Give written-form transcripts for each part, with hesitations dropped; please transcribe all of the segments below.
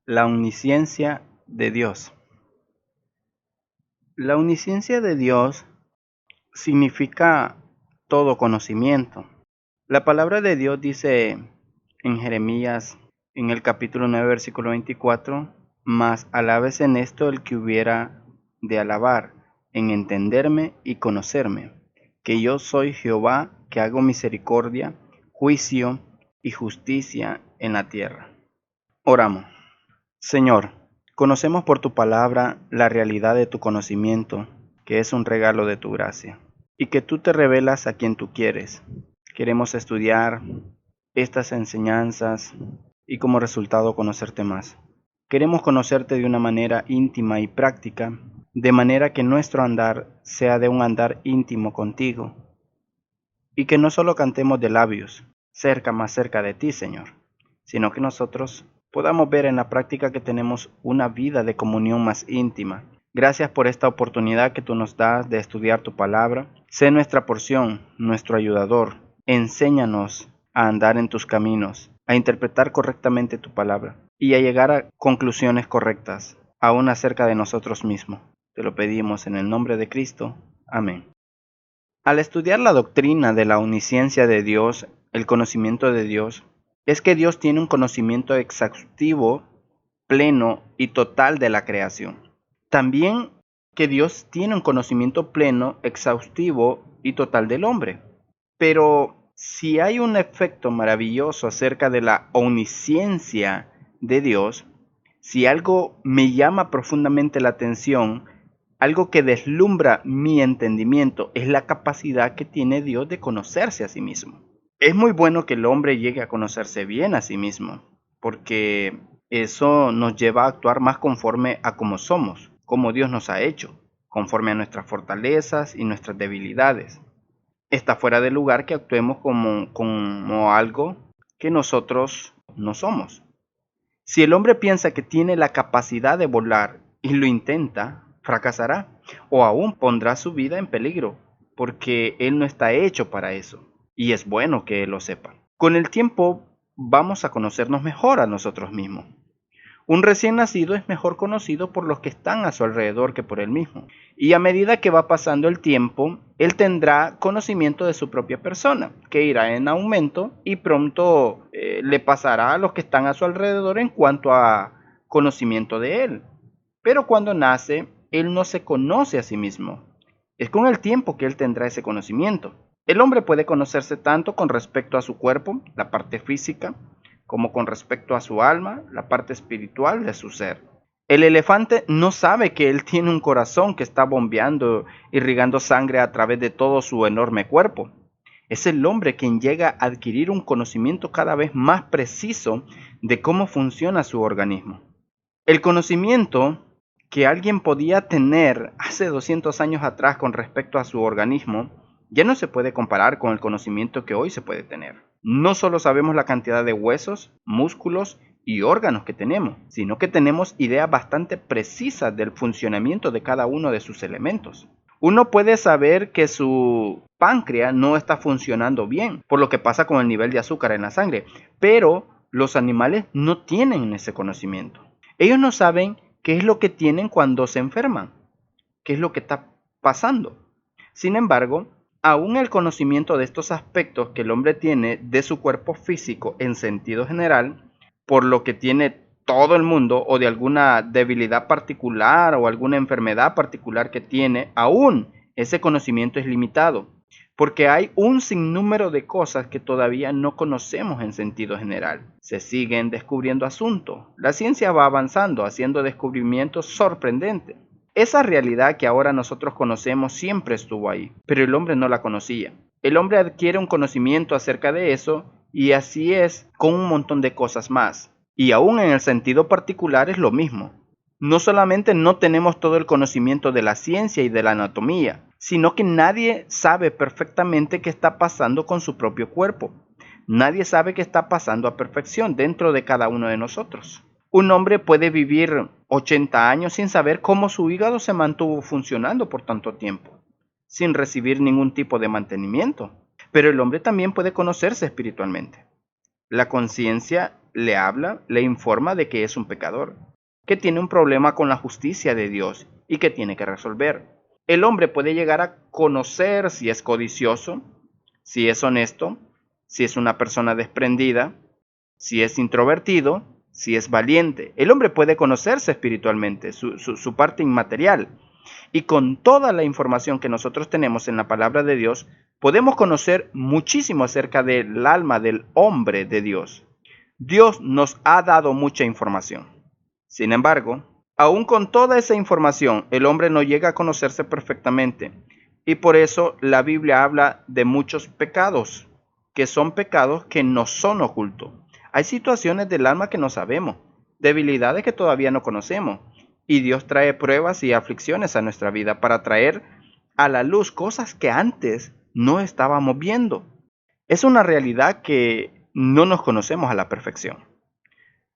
La omnisciencia de Dios. La omnisciencia de Dios significa todo conocimiento. La palabra de Dios dice en Jeremías, en el capítulo 9, versículo 24, mas alabes en esto el que hubiera de alabar, en entenderme y conocerme, que yo soy Jehová, que hago misericordia, juicio y justicia en la tierra. Oramos. Señor, conocemos por tu palabra la realidad de tu conocimiento, que es un regalo de tu gracia, y que tú te revelas a quien tú quieres. Queremos estudiar estas enseñanzas y como resultado conocerte más. Queremos conocerte de una manera íntima y práctica, de manera que nuestro andar sea de un andar íntimo contigo, y que no solo cantemos de labios, más cerca de ti, Señor, sino que nosotros podamos ver en la práctica que tenemos una vida de comunión más íntima. Gracias por esta oportunidad que tú nos das de estudiar tu palabra. Sé nuestra porción, nuestro ayudador. Enséñanos a andar en tus caminos, a interpretar correctamente tu palabra y a llegar a conclusiones correctas, aún acerca de nosotros mismos. Te lo pedimos en el nombre de Cristo. Amén. Al estudiar la doctrina de la omnisciencia de Dios, el conocimiento de Dios, es que Dios tiene un conocimiento exhaustivo, pleno y total de la creación. También que Dios tiene un conocimiento pleno, exhaustivo y total del hombre. Pero si hay un efecto maravilloso acerca de la omnisciencia de Dios, si algo me llama profundamente la atención, algo que deslumbra mi entendimiento, es la capacidad que tiene Dios de conocerse a sí mismo. Es muy bueno que el hombre llegue a conocerse bien a sí mismo, porque eso nos lleva a actuar más conforme a cómo somos, como Dios nos ha hecho, conforme a nuestras fortalezas y nuestras debilidades. Está fuera de lugar que actuemos como algo que nosotros no somos. Si el hombre piensa que tiene la capacidad de volar y lo intenta, fracasará o aún pondrá su vida en peligro, porque él no está hecho para eso. Y es bueno que él lo sepa. Con el tiempo vamos a conocernos mejor a nosotros mismos. Un recién nacido es mejor conocido por los que están a su alrededor que por él mismo. Y a medida que va pasando el tiempo, él tendrá conocimiento de su propia persona, que irá en aumento y pronto le pasará a los que están a su alrededor en cuanto a conocimiento de él. Pero cuando nace, él no se conoce a sí mismo. Es con el tiempo que él tendrá ese conocimiento. El hombre puede conocerse tanto con respecto a su cuerpo, la parte física, como con respecto a su alma, la parte espiritual de su ser. El elefante no sabe que él tiene un corazón que está bombeando, irrigando sangre a través de todo su enorme cuerpo. Es el hombre quien llega a adquirir un conocimiento cada vez más preciso de cómo funciona su organismo. El conocimiento que alguien podía tener hace 200 años atrás con respecto a su organismo ya no se puede comparar con el conocimiento que hoy se puede tener. No solo sabemos la cantidad de huesos, músculos y órganos que tenemos, sino que tenemos ideas bastante precisas del funcionamiento de cada uno de sus elementos. Uno puede saber que su páncreas no está funcionando bien, por lo que pasa con el nivel de azúcar en la sangre, pero los animales no tienen ese conocimiento. Ellos no saben qué es lo que tienen cuando se enferman, qué es lo que está pasando. Sin embargo, aún el conocimiento de estos aspectos que el hombre tiene de su cuerpo físico en sentido general, por lo que tiene todo el mundo o de alguna debilidad particular o alguna enfermedad particular que tiene, aún ese conocimiento es limitado, porque hay un sinnúmero de cosas que todavía no conocemos en sentido general. Se siguen descubriendo asuntos. La ciencia va avanzando, haciendo descubrimientos sorprendentes. Esa realidad que ahora nosotros conocemos siempre estuvo ahí, pero el hombre no la conocía. El hombre adquiere un conocimiento acerca de eso y así es con un montón de cosas más. Y aún en el sentido particular es lo mismo. No solamente no tenemos todo el conocimiento de la ciencia y de la anatomía, sino que nadie sabe perfectamente qué está pasando con su propio cuerpo. Nadie sabe qué está pasando a perfección dentro de cada uno de nosotros. Un hombre puede vivir 80 años sin saber cómo su hígado se mantuvo funcionando por tanto tiempo, sin recibir ningún tipo de mantenimiento. Pero el hombre también puede conocerse espiritualmente. La conciencia le habla, le informa de que es un pecador, que tiene un problema con la justicia de Dios y que tiene que resolver. El hombre puede llegar a conocer si es codicioso, si es honesto, si es una persona desprendida, si es introvertido, si es valiente. El hombre puede conocerse espiritualmente, su parte inmaterial. Y con toda la información que nosotros tenemos en la palabra de Dios, podemos conocer muchísimo acerca del alma del hombre de Dios. Dios nos ha dado mucha información. Sin embargo, aún con toda esa información, el hombre no llega a conocerse perfectamente. Y por eso la Biblia habla de muchos pecados, que son pecados que no son ocultos. Hay situaciones del alma que no sabemos, debilidades que todavía no conocemos. Y Dios trae pruebas y aflicciones a nuestra vida para traer a la luz cosas que antes no estábamos viendo. Es una realidad que no nos conocemos a la perfección.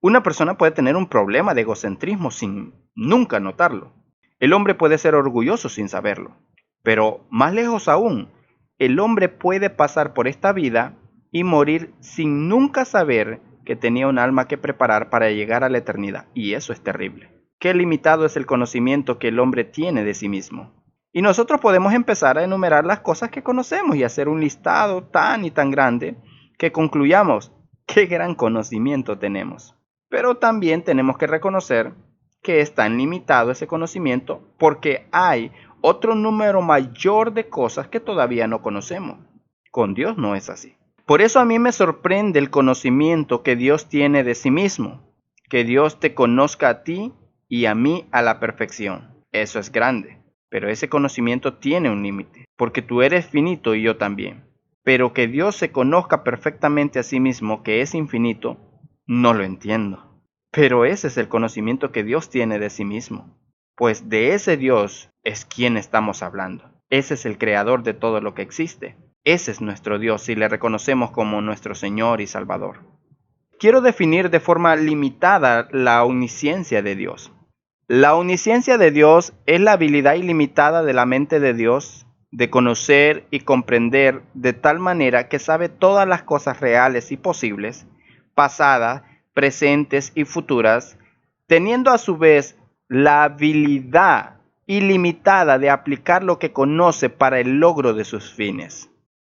Una persona puede tener un problema de egocentrismo sin nunca notarlo. El hombre puede ser orgulloso sin saberlo. Pero más lejos aún, el hombre puede pasar por esta vida y morir sin nunca saber que tenía un alma que preparar para llegar a la eternidad. Y eso es terrible. Qué limitado es el conocimiento que el hombre tiene de sí mismo. Y nosotros podemos empezar a enumerar las cosas que conocemos y hacer un listado tan y tan grande que concluyamos qué gran conocimiento tenemos. Pero también tenemos que reconocer que es tan limitado ese conocimiento porque hay otro número mayor de cosas que todavía no conocemos. Con Dios no es así. Por eso a mí me sorprende el conocimiento que Dios tiene de sí mismo. Que Dios te conozca a ti y a mí a la perfección. Eso es grande. Pero ese conocimiento tiene un límite. Porque tú eres finito y yo también. Pero que Dios se conozca perfectamente a sí mismo, que es infinito, no lo entiendo. Pero ese es el conocimiento que Dios tiene de sí mismo. Pues de ese Dios es quien estamos hablando. Ese es el creador de todo lo que existe. Ese es nuestro Dios y le reconocemos como nuestro Señor y Salvador. Quiero definir de forma limitada la omnisciencia de Dios. La omnisciencia de Dios es la habilidad ilimitada de la mente de Dios de conocer y comprender de tal manera que sabe todas las cosas reales y posibles, pasadas, presentes y futuras, teniendo a su vez la habilidad ilimitada de aplicar lo que conoce para el logro de sus fines.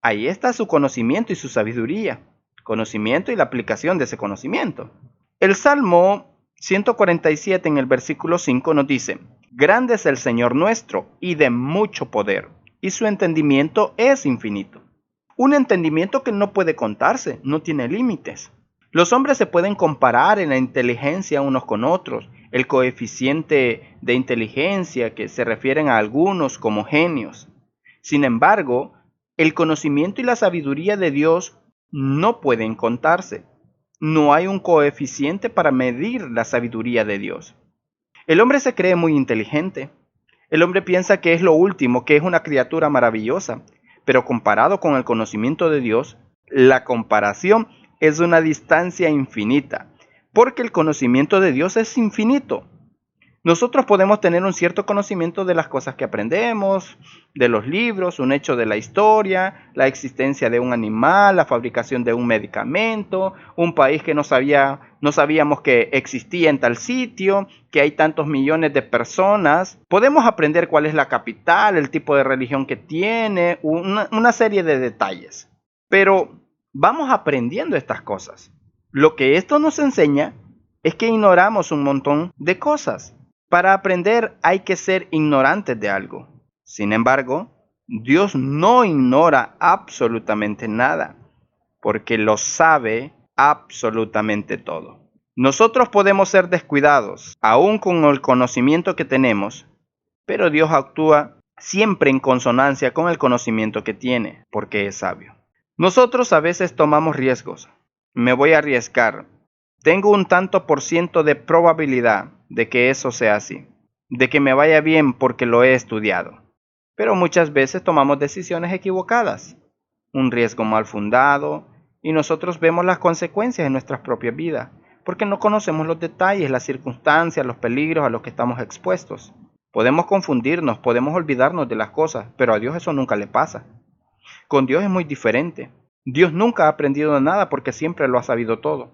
Ahí está su conocimiento y su sabiduría, conocimiento y la aplicación de ese conocimiento. El Salmo 147 en el versículo 5 nos dice: grande es el Señor nuestro y de mucho poder, y su entendimiento es infinito. Un entendimiento que no puede contarse, no tiene límites. Los hombres se pueden comparar en la inteligencia unos con otros, el coeficiente de inteligencia que se refieren a algunos como genios. Sin embargo, el conocimiento y la sabiduría de Dios no pueden contarse. No hay un coeficiente para medir la sabiduría de Dios. El hombre se cree muy inteligente. El hombre piensa que es lo último, que es una criatura maravillosa. Pero comparado con el conocimiento de Dios, la comparación es una distancia infinita. Porque el conocimiento de Dios es infinito. Nosotros podemos tener un cierto conocimiento de las cosas que aprendemos, de los libros, un hecho de la historia, la existencia de un animal, la fabricación de un medicamento, un país que no sabíamos que existía en tal sitio, que hay tantos millones de personas. Podemos aprender cuál es la capital, el tipo de religión que tiene, una serie de detalles. Pero vamos aprendiendo estas cosas. Lo que esto nos enseña es que ignoramos un montón de cosas. Para aprender hay que ser ignorantes de algo. Sin embargo, Dios no ignora absolutamente nada, porque lo sabe absolutamente todo. Nosotros podemos ser descuidados, aún con el conocimiento que tenemos, pero Dios actúa siempre en consonancia con el conocimiento que tiene, porque es sabio. Nosotros a veces tomamos riesgos. Me voy a arriesgar. Tengo un tanto por ciento de probabilidad de que eso sea así, de que me vaya bien porque lo he estudiado. Pero muchas veces tomamos decisiones equivocadas, un riesgo mal fundado, y nosotros vemos las consecuencias en nuestras propias vidas, porque no conocemos los detalles, las circunstancias, los peligros a los que estamos expuestos. Podemos confundirnos, podemos olvidarnos de las cosas, pero a Dios eso nunca le pasa. Con Dios es muy diferente. Dios nunca ha aprendido nada porque siempre lo ha sabido todo.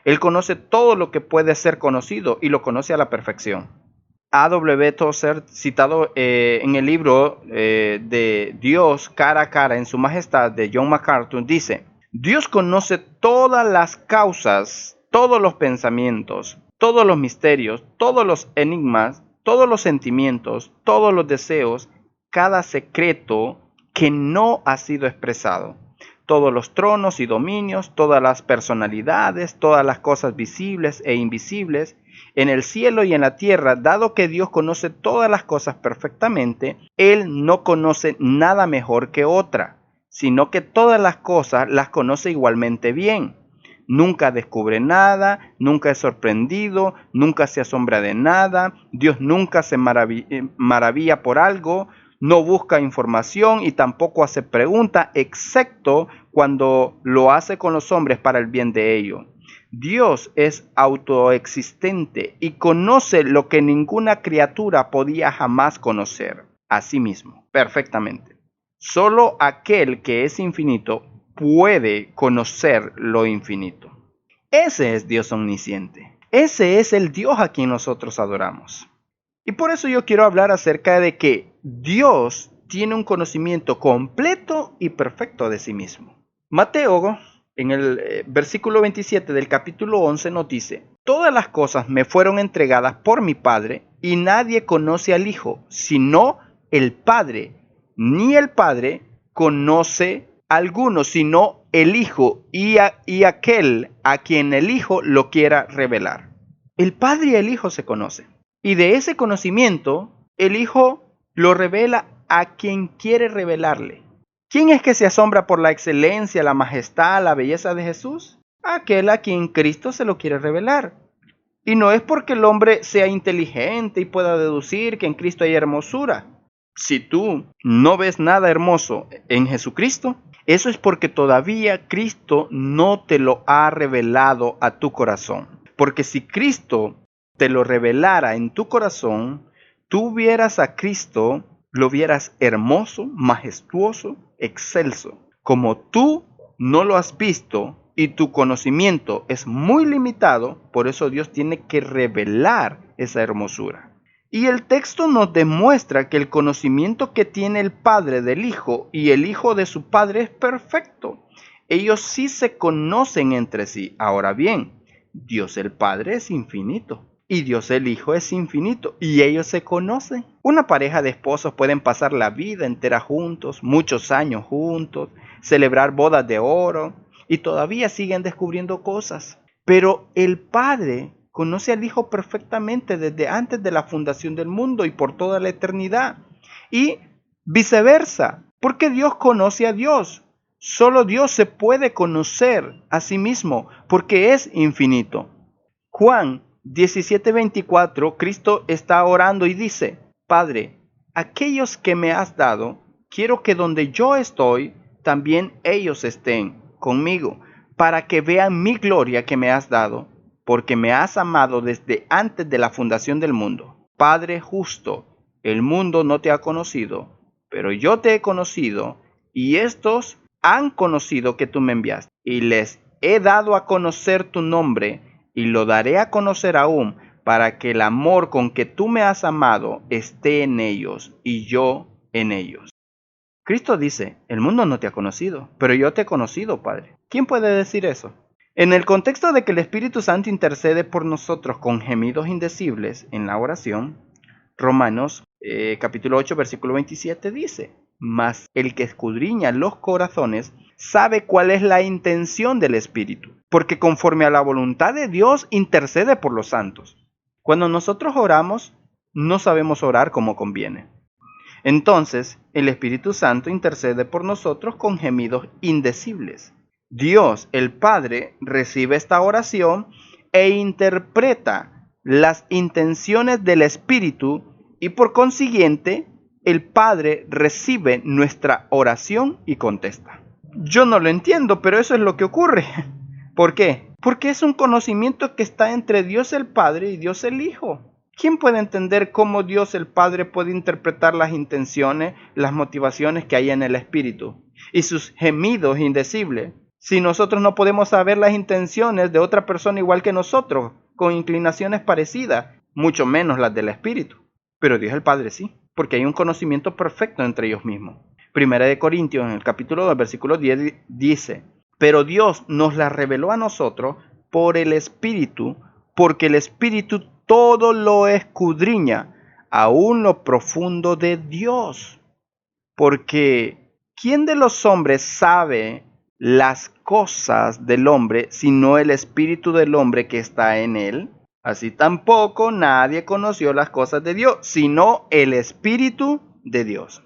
Él conoce todo lo que puede ser conocido y lo conoce a la perfección. A.W. Tozer, citado en el libro de Dios cara a cara en su majestad de John MacArthur, dice: Dios conoce todas las causas, todos los pensamientos, todos los misterios, todos los enigmas, todos los sentimientos, todos los deseos, cada secreto que no ha sido expresado, todos los tronos y dominios, todas las personalidades, todas las cosas visibles e invisibles, en el cielo y en la tierra. Dado que Dios conoce todas las cosas perfectamente, Él no conoce nada mejor que otra, sino que todas las cosas las conoce igualmente bien. Nunca descubre nada, nunca es sorprendido, nunca se asombra de nada. Dios nunca se maravilla por algo, no busca información y tampoco hace pregunta, excepto cuando lo hace con los hombres para el bien de ellos. Dios es autoexistente y conoce lo que ninguna criatura podía jamás conocer a sí mismo perfectamente. Solo aquel que es infinito puede conocer lo infinito. Ese es Dios omnisciente. Ese es el Dios a quien nosotros adoramos. Y por eso yo quiero hablar acerca de que Dios tiene un conocimiento completo y perfecto de sí mismo. Mateo, en el versículo 27 del capítulo 11, nos dice: Todas las cosas me fueron entregadas por mi Padre, y nadie conoce al Hijo, sino el Padre. Ni el Padre conoce a alguno, sino el Hijo, y aquel a quien el Hijo lo quiera revelar. El Padre y el Hijo se conocen. Y de ese conocimiento, el Hijo lo revela a quien quiere revelarle. ¿Quién es que se asombra por la excelencia, la majestad, la belleza de Jesús? Aquel a quien Cristo se lo quiere revelar. Y no es porque el hombre sea inteligente y pueda deducir que en Cristo hay hermosura. Si tú no ves nada hermoso en Jesucristo, eso es porque todavía Cristo no te lo ha revelado a tu corazón. Porque si Cristo te lo revelara en tu corazón, tú vieras a Cristo, lo vieras hermoso, majestuoso, excelso. Como tú no lo has visto y tu conocimiento es muy limitado, por eso Dios tiene que revelar esa hermosura. Y el texto nos demuestra que el conocimiento que tiene el Padre del Hijo y el Hijo de su Padre es perfecto. Ellos sí se conocen entre sí. Ahora bien, Dios el Padre es infinito. Y Dios el Hijo es infinito, y ellos se conocen. Una pareja de esposos pueden pasar la vida entera juntos, muchos años juntos, celebrar bodas de oro, y todavía siguen descubriendo cosas. Pero el Padre conoce al Hijo perfectamente desde antes de la fundación del mundo y por toda la eternidad. Y viceversa, porque Dios conoce a Dios. Solo Dios se puede conocer a sí mismo, porque es infinito. Juan 17:24, Cristo está orando y dice: Padre, aquellos que me has dado, quiero que donde yo estoy, también ellos estén conmigo, para que vean mi gloria que me has dado, porque me has amado desde antes de la fundación del mundo. Padre justo, el mundo no te ha conocido, pero yo te he conocido, y estos han conocido que tú me enviaste, y les he dado a conocer tu nombre, y lo daré a conocer aún, para que el amor con que tú me has amado esté en ellos y yo en ellos. Cristo dice: el mundo no te ha conocido, pero yo te he conocido, Padre. ¿Quién puede decir eso? En el contexto de que el Espíritu Santo intercede por nosotros con gemidos indecibles en la oración, Romanos capítulo 8, versículo 27 dice: Mas el que escudriña los corazones sabe cuál es la intención del Espíritu, porque conforme a la voluntad de Dios intercede por los santos. Cuando nosotros oramos, no sabemos orar como conviene. Entonces, el Espíritu Santo intercede por nosotros con gemidos indecibles. Dios, el Padre, recibe esta oración e interpreta las intenciones del Espíritu, y por consiguiente, el Padre recibe nuestra oración y contesta. Yo no lo entiendo, pero eso es lo que ocurre. ¿Por qué? Porque es un conocimiento que está entre Dios el Padre y Dios el Hijo. ¿Quién puede entender cómo Dios el Padre puede interpretar las intenciones, las motivaciones que hay en el Espíritu y sus gemidos indecibles? Si nosotros no podemos saber las intenciones de otra persona igual que nosotros, con inclinaciones parecidas, mucho menos las del Espíritu. Pero Dios el Padre sí, porque hay un conocimiento perfecto entre ellos mismos. Primera de Corintios, en el capítulo 2, versículo 10, dice: pero Dios nos la reveló a nosotros por el Espíritu, porque el Espíritu todo lo escudriña, aún lo profundo de Dios. Porque ¿quién de los hombres sabe las cosas del hombre, sino el Espíritu del hombre que está en él? Así tampoco nadie conoció las cosas de Dios, sino el Espíritu de Dios.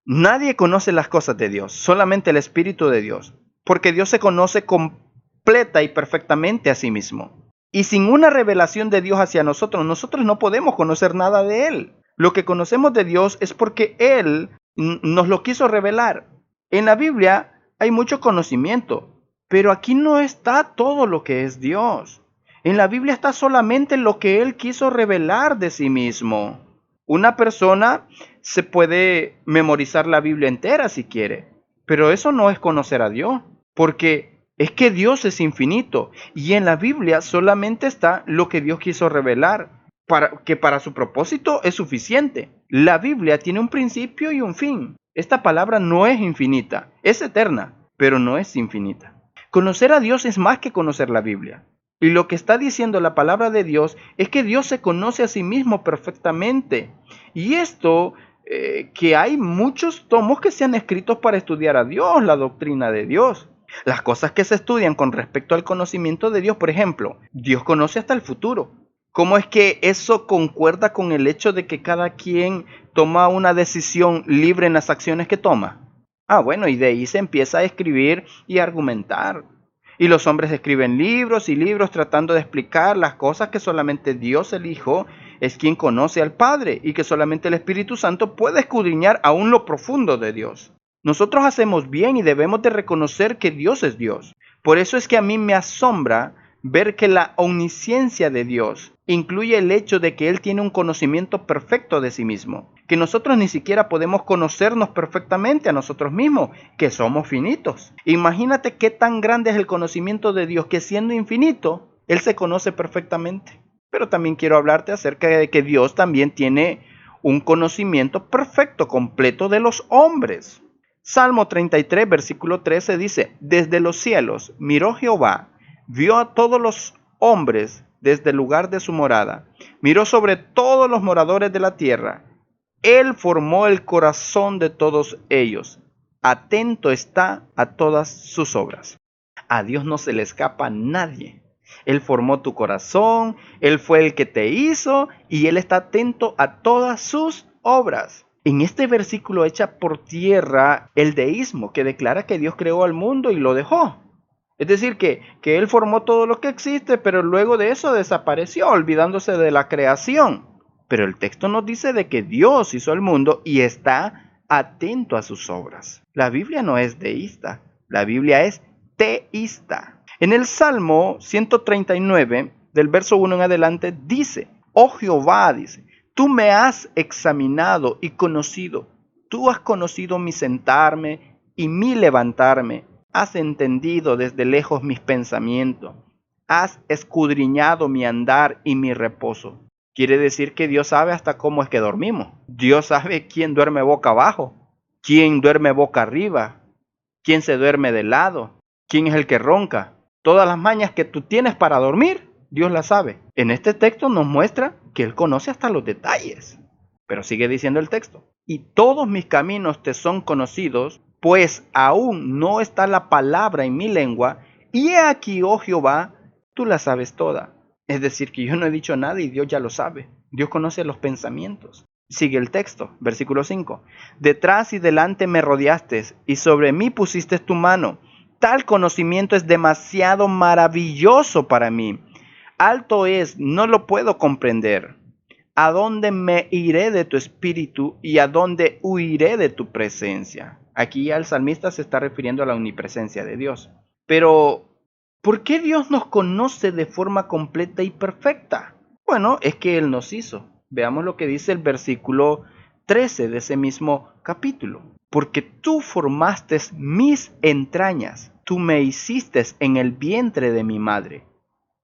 Nadie conoce las cosas de Dios, solamente el Espíritu de Dios, porque Dios se conoce completa y perfectamente a sí mismo. Y sin una revelación de Dios hacia nosotros, nosotros no podemos conocer nada de Él. Lo que conocemos de Dios es porque Él nos lo quiso revelar. En la Biblia hay mucho conocimiento, pero aquí no está todo lo que es Dios. En la Biblia está solamente lo que Él quiso revelar de sí mismo. Una persona se puede memorizar la Biblia entera si quiere, pero eso no es conocer a Dios, porque es que Dios es infinito y en la Biblia solamente está lo que Dios quiso revelar, que para su propósito es suficiente. La Biblia tiene un principio y un fin. Esta palabra no es infinita, es eterna, pero no es infinita. Conocer a Dios es más que conocer la Biblia. Y lo que está diciendo la palabra de Dios es que Dios se conoce a sí mismo perfectamente. Y esto, que hay muchos tomos que se han escrito para estudiar a Dios, la doctrina de Dios. Las cosas que se estudian con respecto al conocimiento de Dios, por ejemplo, Dios conoce hasta el futuro. ¿Cómo es que eso concuerda con el hecho de que cada quien toma una decisión libre en las acciones que toma? Bueno, y de ahí se empieza a escribir y a argumentar. Y los hombres escriben libros y libros tratando de explicar las cosas que solamente Dios el Hijo es quien conoce al Padre y que solamente el Espíritu Santo puede escudriñar aún lo profundo de Dios. Nosotros hacemos bien y debemos de reconocer que Dios es Dios. Por eso es que a mí me asombra ver que la omnisciencia de Dios incluye el hecho de que Él tiene un conocimiento perfecto de sí mismo, que nosotros ni siquiera podemos conocernos perfectamente a nosotros mismos, que somos finitos. Imagínate qué tan grande es el conocimiento de Dios, que siendo infinito, Él se conoce perfectamente. Pero también quiero hablarte acerca de que Dios también tiene un conocimiento perfecto, completo de los hombres. Salmo 33, versículo 13 dice: desde los cielos miró Jehová, vio a todos los hombres desde el lugar de su morada, miró sobre todos los moradores de la tierra. Él formó el corazón de todos ellos, atento está a todas sus obras. A Dios no se le escapa a nadie. Él formó tu corazón, Él fue el que te hizo y Él está atento a todas sus obras. En este versículo echa por tierra el deísmo que declara que Dios creó al mundo y lo dejó. Es decir, que Él formó todo lo que existe, pero luego de eso desapareció, olvidándose de la creación. Pero el texto nos dice de que Dios hizo el mundo y está atento a sus obras. La Biblia no es deísta, la Biblia es teísta. En el Salmo 139, del verso 1 en adelante, dice: oh Jehová, dice, tú me has examinado y conocido. Tú has conocido mi sentarme y mi levantarme. Has entendido desde lejos mis pensamientos. Has escudriñado mi andar y mi reposo. Quiere decir que Dios sabe hasta cómo es que dormimos. Dios sabe quién duerme boca abajo, quién duerme boca arriba, quién se duerme de lado, quién es el que ronca. Todas las mañas que tú tienes para dormir, Dios las sabe. En este texto nos muestra que Él conoce hasta los detalles. Pero sigue diciendo el texto: y todos mis caminos te son conocidos, pues aún no está la palabra en mi lengua, y he aquí, oh Jehová, tú la sabes toda. Es decir, que yo no he dicho nada y Dios ya lo sabe. Dios conoce los pensamientos. Sigue el texto, versículo 5. Detrás y delante me rodeaste, y sobre mí pusiste tu mano. Tal conocimiento es demasiado maravilloso para mí. Alto es, no lo puedo comprender. ¿A dónde me iré de tu espíritu y a dónde huiré de tu presencia? Aquí ya el salmista se está refiriendo a la omnipresencia de Dios. Pero, ¿por qué Dios nos conoce de forma completa y perfecta? Bueno, es que Él nos hizo. Veamos lo que dice el versículo 13 de ese mismo capítulo. Porque tú formaste mis entrañas. tú me hiciste en el vientre de mi madre.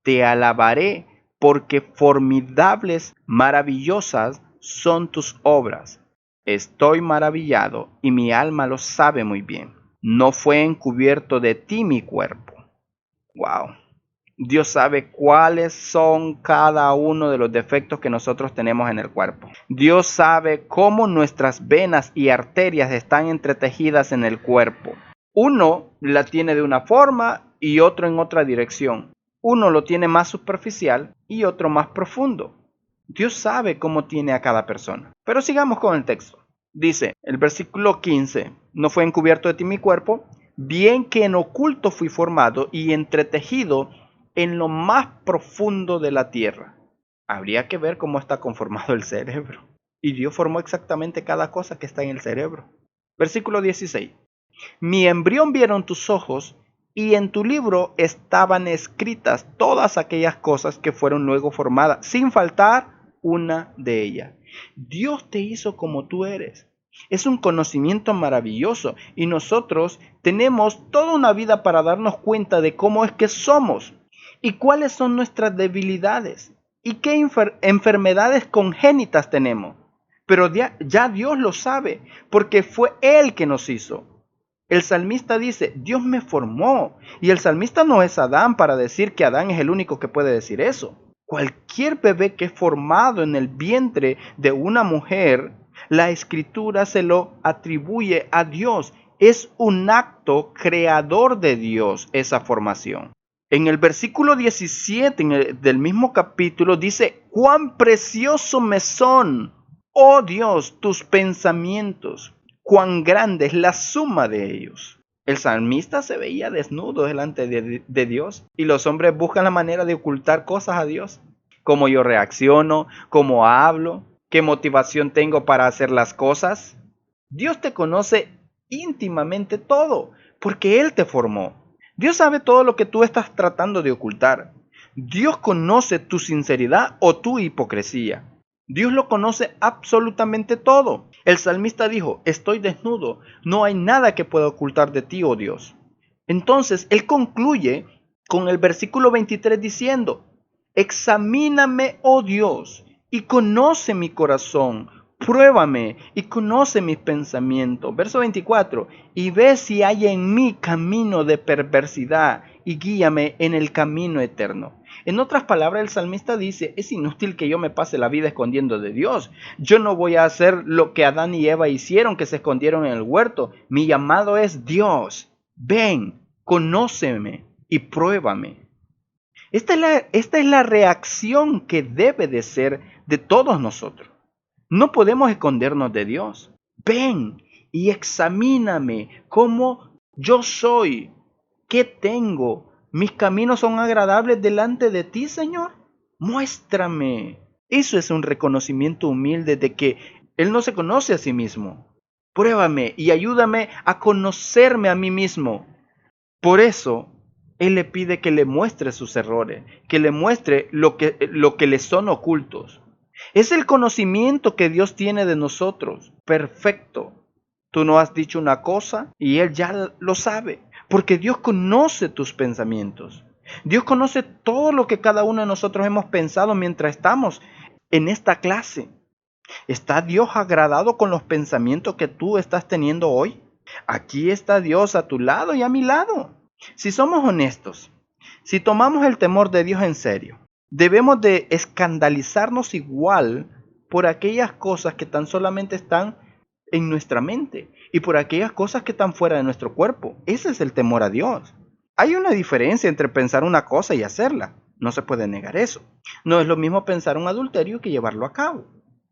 Te alabaré porque formidables, maravillosas son tus obras. Estoy maravillado y mi alma lo sabe muy bien. No fue encubierto de ti mi cuerpo. Wow. Dios sabe cuáles son cada uno de los defectos que nosotros tenemos en el cuerpo. Dios sabe cómo nuestras venas y arterias están entretejidas en el cuerpo. Uno la tiene de una forma y otro en otra dirección. Uno lo tiene más superficial y otro más profundo. Dios sabe cómo tiene a cada persona. Pero sigamos con el texto. Dice el versículo 15, no fue encubierto de ti mi cuerpo, bien que en oculto fui formado y entretejido en lo más profundo de la tierra. Habría que ver cómo está conformado el cerebro. Y Dios formó exactamente cada cosa que está en el cerebro. Versículo 16. Mi embrión vieron tus ojos, y en tu libro estaban escritas todas aquellas cosas que fueron luego formadas, sin faltar una de ellas. Dios te hizo como tú eres. Es un conocimiento maravilloso y nosotros tenemos toda una vida para darnos cuenta de cómo es que somos y cuáles son nuestras debilidades y qué enfermedades congénitas tenemos. Pero ya Dios lo sabe porque fue Él que nos hizo. El salmista dice, Dios me formó. Y el salmista no es Adán para decir que Adán es el único que puede decir eso. Cualquier bebé que es formado en el vientre de una mujer, la escritura se lo atribuye a Dios. Es un acto creador de Dios esa formación. En el versículo 17 del mismo capítulo dice, cuán precioso me son, oh Dios, tus pensamientos. Cuán grande es la suma de ellos. El salmista se veía desnudo delante de Dios y los hombres buscan la manera de ocultar cosas a Dios. Cómo yo reacciono, cómo hablo, qué motivación tengo para hacer las cosas. Dios te conoce íntimamente todo porque Él te formó. Dios sabe todo lo que tú estás tratando de ocultar. Dios conoce tu sinceridad o tu hipocresía. Dios lo conoce absolutamente todo. El salmista dijo, estoy desnudo, no hay nada que pueda ocultar de ti, oh Dios. Entonces, él concluye con el versículo 23 diciendo, examíname, oh Dios, y conoce mi corazón, pruébame y conoce mis pensamientos. Verso 24, y ve si hay en mí camino de perversidad y guíame en el camino eterno. En otras palabras, el salmista dice, es inútil que yo me pase la vida escondiendo de Dios. Yo no voy a hacer lo que Adán y Eva hicieron, que se escondieron en el huerto. Mi llamado es Dios. Ven, conóceme y pruébame. Esta es la reacción que debe de ser de todos nosotros. No podemos escondernos de Dios. Ven y examíname cómo yo soy, qué tengo. ¿Mis caminos son agradables delante de ti, Señor? Muéstrame. Eso es un reconocimiento humilde de que Él no se conoce a sí mismo. Pruébame y ayúdame a conocerme a mí mismo. Por eso, Él le pide que le muestre sus errores, que le muestre lo que le son ocultos. Es el conocimiento que Dios tiene de nosotros, perfecto. Tú no has dicho una cosa y Él ya lo sabe, porque Dios conoce tus pensamientos. Dios conoce todo lo que cada uno de nosotros hemos pensado mientras estamos en esta clase. ¿Está Dios agradado con los pensamientos que tú estás teniendo hoy? Aquí está Dios a tu lado y a mi lado. Si somos honestos, si tomamos el temor de Dios en serio, debemos de escandalizarnos igual por aquellas cosas que tan solamente están en nuestra mente y por aquellas cosas que están fuera de nuestro cuerpo. Ese es el temor a Dios. Hay una diferencia entre pensar una cosa y hacerla. No se puede negar eso. No es lo mismo pensar un adulterio que llevarlo a cabo.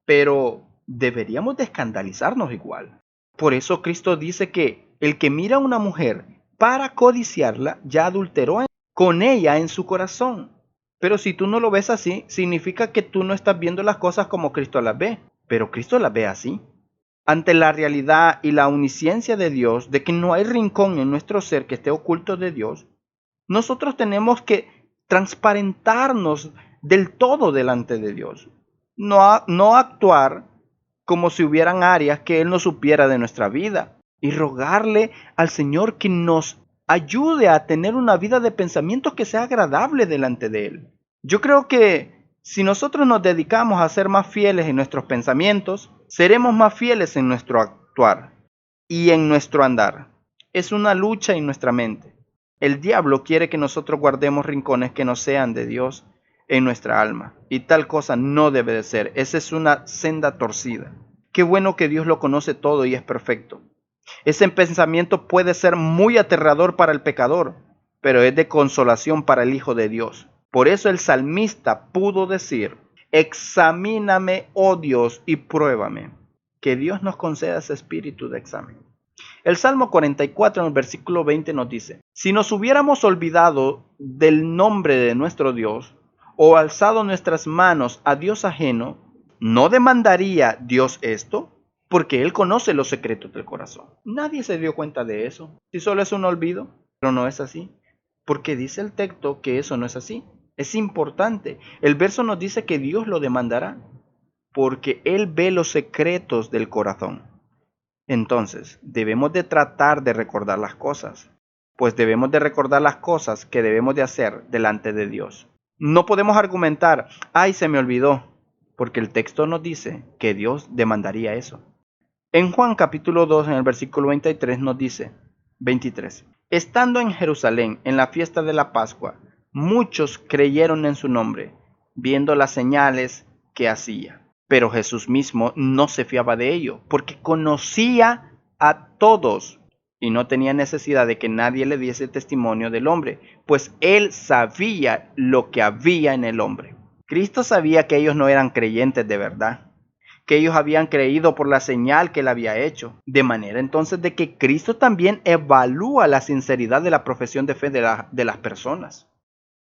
Pero deberíamos de escandalizarnos igual. Por eso Cristo dice que el que mira a una mujer para codiciarla ya adulteró con ella en su corazón. Pero si tú no lo ves así, significa que tú no estás viendo las cosas como Cristo las ve. Pero Cristo las ve así. Ante la realidad y la omnisciencia de Dios, de que no hay rincón en nuestro ser que esté oculto de Dios, nosotros tenemos que transparentarnos del todo delante de Dios. No actuar como si hubieran áreas que Él no supiera de nuestra vida y rogarle al Señor que nos ayude a tener una vida de pensamientos que sea agradable delante de Él. Yo creo que si nosotros nos dedicamos a ser más fieles en nuestros pensamientos, seremos más fieles en nuestro actuar y en nuestro andar. Es una lucha en nuestra mente. El diablo quiere que nosotros guardemos rincones que no sean de Dios en nuestra alma. Y tal cosa no debe de ser. Esa es una senda torcida. Qué bueno que Dios lo conoce todo y es perfecto. Ese pensamiento puede ser muy aterrador para el pecador, pero es de consolación para el Hijo de Dios. Por eso el salmista pudo decir: examíname, oh Dios, y pruébame. Que Dios nos conceda ese espíritu de examen. El Salmo 44 en el versículo 20 nos dice: si nos hubiéramos olvidado del nombre de nuestro Dios, o alzado nuestras manos a Dios ajeno, ¿no demandaría Dios esto? Porque Él conoce los secretos del corazón. Nadie se dio cuenta de eso. Si solo es un olvido, pero no es así. Porque dice el texto que eso no es así. Es importante. El verso nos dice que Dios lo demandará, porque Él ve los secretos del corazón. Entonces, debemos de tratar de recordar las cosas, pues debemos de recordar las cosas que debemos de hacer delante de Dios. No podemos argumentar: ay, se me olvidó, porque el texto nos dice que Dios demandaría eso. En Juan capítulo 2, en el versículo 23 nos dice, 23, estando en Jerusalén en la fiesta de la Pascua, muchos creyeron en su nombre, viendo las señales que hacía. Pero Jesús mismo no se fiaba de ello, porque conocía a todos y no tenía necesidad de que nadie le diese testimonio del hombre, pues él sabía lo que había en el hombre. Cristo sabía que ellos no eran creyentes de verdad, que ellos habían creído por la señal que él había hecho, de manera entonces de que Cristo también evalúa la sinceridad de la profesión de fe de las personas.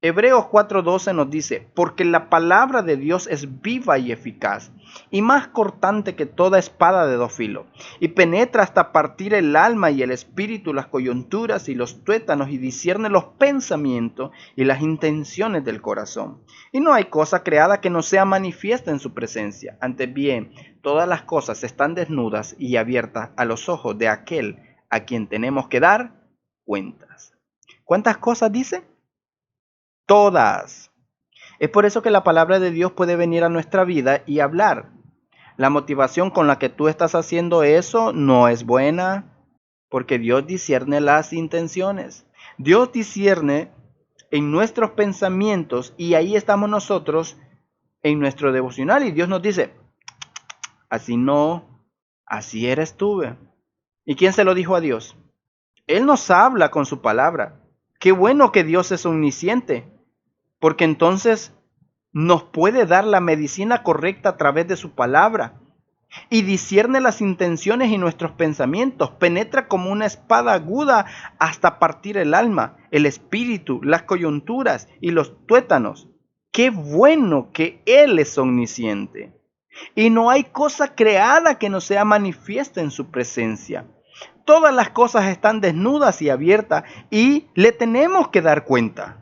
Hebreos 4:12 nos dice: porque la palabra de Dios es viva y eficaz, y más cortante que toda espada de dos filos, y penetra hasta partir el alma y el espíritu, las coyunturas y los tuétanos, y discierne los pensamientos y las intenciones del corazón. Y no hay cosa creada que no sea manifiesta en su presencia. Antes bien, todas las cosas están desnudas y abiertas a los ojos de aquel a quien tenemos que dar cuentas. ¿Cuántas cosas dice? Todas. Es por eso que la palabra de Dios puede venir a nuestra vida y hablar. La motivación con la que tú estás haciendo eso no es buena, porque Dios discierne las intenciones. Dios discierne en nuestros pensamientos, y ahí estamos nosotros en nuestro devocional, y Dios nos dice: así no, así eres tú. ¿Y quién se lo dijo a Dios? Él nos habla con su palabra. Qué bueno que Dios es omnisciente, porque entonces nos puede dar la medicina correcta a través de su palabra, y discierne las intenciones y nuestros pensamientos, penetra como una espada aguda hasta partir el alma, el espíritu, las coyunturas y los tuétanos. Qué bueno que Él es omnisciente, y no hay cosa creada que no sea manifiesta en su presencia. Todas las cosas están desnudas y abiertas, y le tenemos que dar cuenta.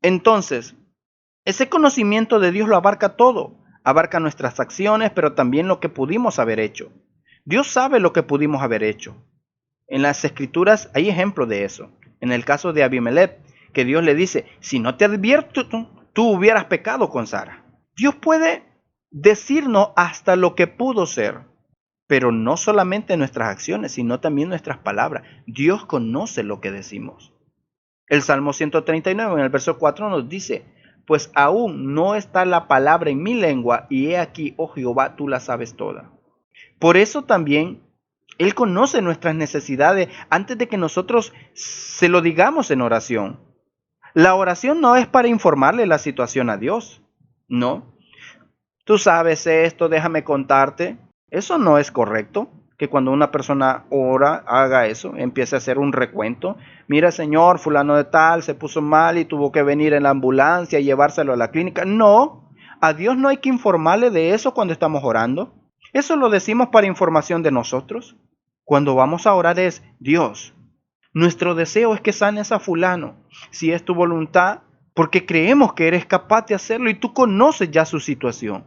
Entonces, ese conocimiento de Dios lo abarca todo. Abarca nuestras acciones, pero también lo que pudimos haber hecho. Dios sabe lo que pudimos haber hecho. En las Escrituras hay ejemplos de eso. En el caso de Abimelech, que Dios le dice: si no te advierto, tú hubieras pecado con Sara. Dios puede decirnos hasta lo que pudo ser, pero no solamente nuestras acciones, sino también nuestras palabras. Dios conoce lo que decimos. El Salmo 139 en el verso 4 nos dice: pues aún no está la palabra en mi lengua, y he aquí, oh Jehová, tú la sabes toda. Por eso también Él conoce nuestras necesidades antes de que nosotros se lo digamos en oración. La oración no es para informarle la situación a Dios, no. Tú sabes esto, déjame contarte. Eso no es correcto, que cuando una persona ora, haga eso, empiece a hacer un recuento. Mira, señor, fulano de tal se puso mal y tuvo que venir en la ambulancia y llevárselo a la clínica. No, a Dios no hay que informarle de eso cuando estamos orando. Eso lo decimos para información de nosotros. Cuando vamos a orar es: Dios, nuestro deseo es que sanes a fulano, si es tu voluntad, porque creemos que eres capaz de hacerlo y tú conoces ya su situación.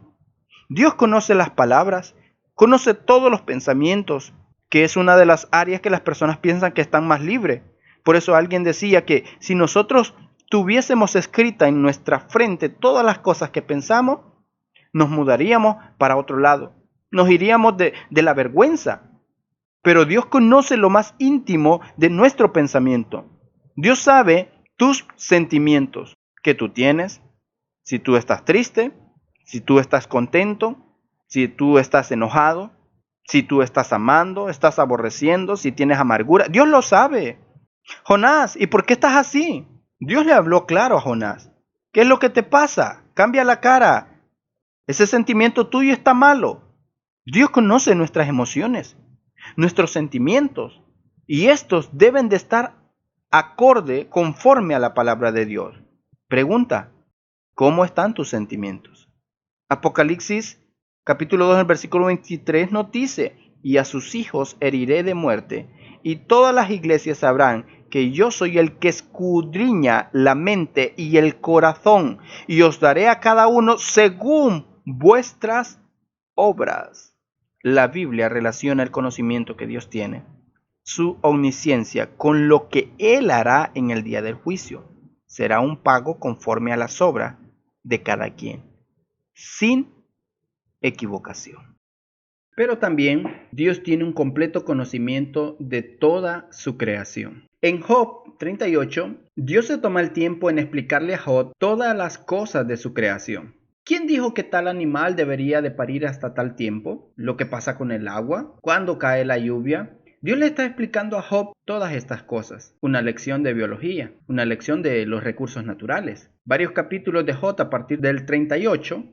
Dios conoce las palabras, conoce todos los pensamientos, que es una de las áreas que las personas piensan que están más libres. Por eso alguien decía que si nosotros tuviésemos escrita en nuestra frente todas las cosas que pensamos, nos mudaríamos para otro lado. Nos iríamos de la vergüenza. Pero Dios conoce lo más íntimo de nuestro pensamiento. Dios sabe tus sentimientos que tú tienes. Si tú estás triste, si tú estás contento, si tú estás enojado, si tú estás amando, estás aborreciendo, si tienes amargura. Dios lo sabe. Jonás, ¿y por qué estás así? Dios le habló claro a Jonás. ¿Qué es lo que te pasa? Cambia la cara. Ese sentimiento tuyo está malo. Dios conoce nuestras emociones, nuestros sentimientos, y estos deben de estar acorde, conforme a la palabra de Dios. Pregunta, ¿cómo están tus sentimientos? Apocalipsis capítulo 2, el versículo 23 nos dice, y a sus hijos heriré de muerte, y todas las iglesias sabrán que yo soy el que escudriña la mente y el corazón, y os daré a cada uno según vuestras obras. La Biblia relaciona el conocimiento que Dios tiene, su omnisciencia, con lo que Él hará en el día del juicio. Será un pago conforme a las obras de cada quien, sin equivocación. Pero también Dios tiene un completo conocimiento de toda su creación. En Job 38, Dios se toma el tiempo en explicarle a Job todas las cosas de su creación. ¿Quién dijo que tal animal debería de parir hasta tal tiempo? ¿Lo que pasa con el agua? ¿Cuándo cae la lluvia? Dios le está explicando a Job todas estas cosas. Una lección de biología, una lección de los recursos naturales. Varios capítulos de Job a partir del 38.